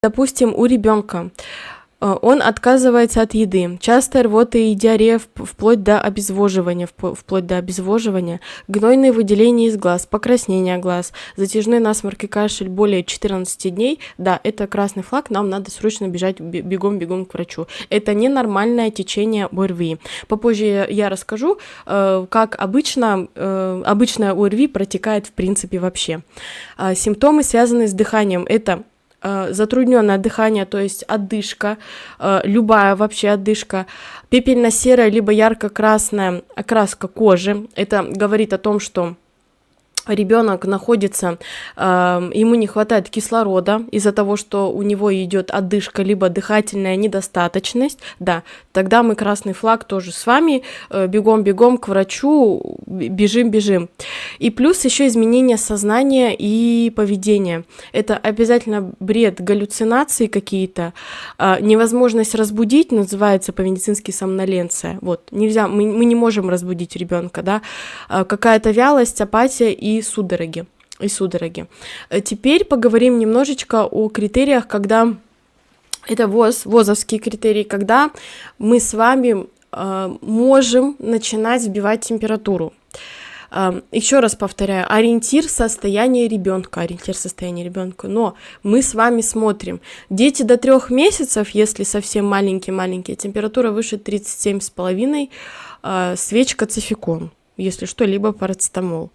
Допустим, у ребенка он отказывается от еды, частая рвота и диарея вплоть до обезвоживания, гнойные выделения из глаз, покраснение глаз, затяжной насморк и кашель более 14 дней, да, это красный флаг, нам надо срочно бежать бегом к врачу. Это ненормальное течение ОРВИ. Попозже я расскажу, как обычно обычная ОРВИ протекает в принципе вообще. Симптомы, связанные с дыханием, это затрудненное дыхание, то есть одышка, любая вообще одышка, пепельно-серая либо ярко-красная окраска кожи. Это говорит о том, что ребенок находится, ему не хватает кислорода из-за того, что у него идет одышка, либо дыхательная недостаточность, да, тогда мы красный флаг тоже с вами, бегом к врачу, бежим. И плюс еще изменения сознания и поведения. Это обязательно бред, галлюцинации какие-то, невозможность разбудить, называется по-медицински сомноленция. Вот, нельзя, мы не можем разбудить ребенка, да, какая-то вялость, апатия и судороги. Теперь поговорим немножечко о критериях, когда это ВОЗовские критерии, когда мы с вами можем начинать сбивать температуру. Еще раз повторяю, ориентир состояния ребенка, но мы с вами смотрим. Дети до 3 месяцев, если совсем маленькие, температура выше 37,5, свечка цификон, если что, либо парацетамол.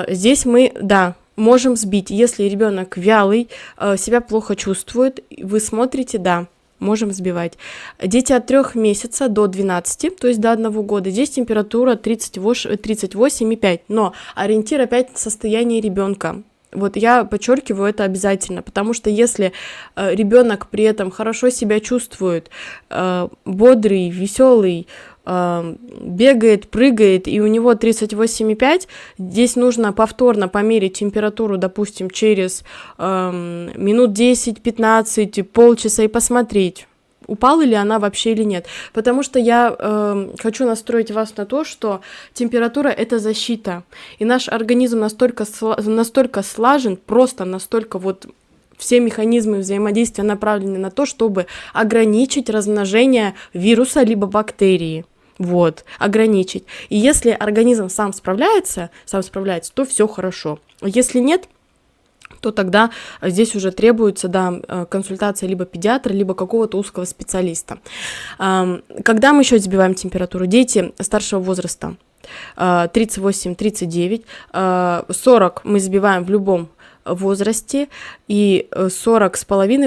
Здесь мы, да, можем сбить, если ребенок вялый, себя плохо чувствует, вы смотрите, да, можем сбивать. Дети от 3 месяца до 12, то есть до 1 года, здесь температура 38,5, но ориентир опять состояние ребенка. Вот я подчеркиваю это обязательно, потому что если ребенок при этом хорошо себя чувствует, бодрый, веселый, бегает, прыгает, и у него 38,5, здесь нужно повторно померить температуру, допустим, через минут 10-15, полчаса и посмотреть, упала ли она вообще или нет. Потому что я хочу настроить вас на то, что температура – это защита, и наш организм настолько слажен, просто настолько вот все механизмы взаимодействия направлены на то, чтобы ограничить размножение вируса либо бактерии. Вот, ограничить. И если организм сам справляется, то все хорошо. Если нет, то тогда здесь уже требуется, да, консультация либо педиатра, либо какого-то узкого специалиста. Когда мы еще сбиваем температуру? Дети старшего возраста 38-39, 40 мы сбиваем в любом возрасте, и 40,5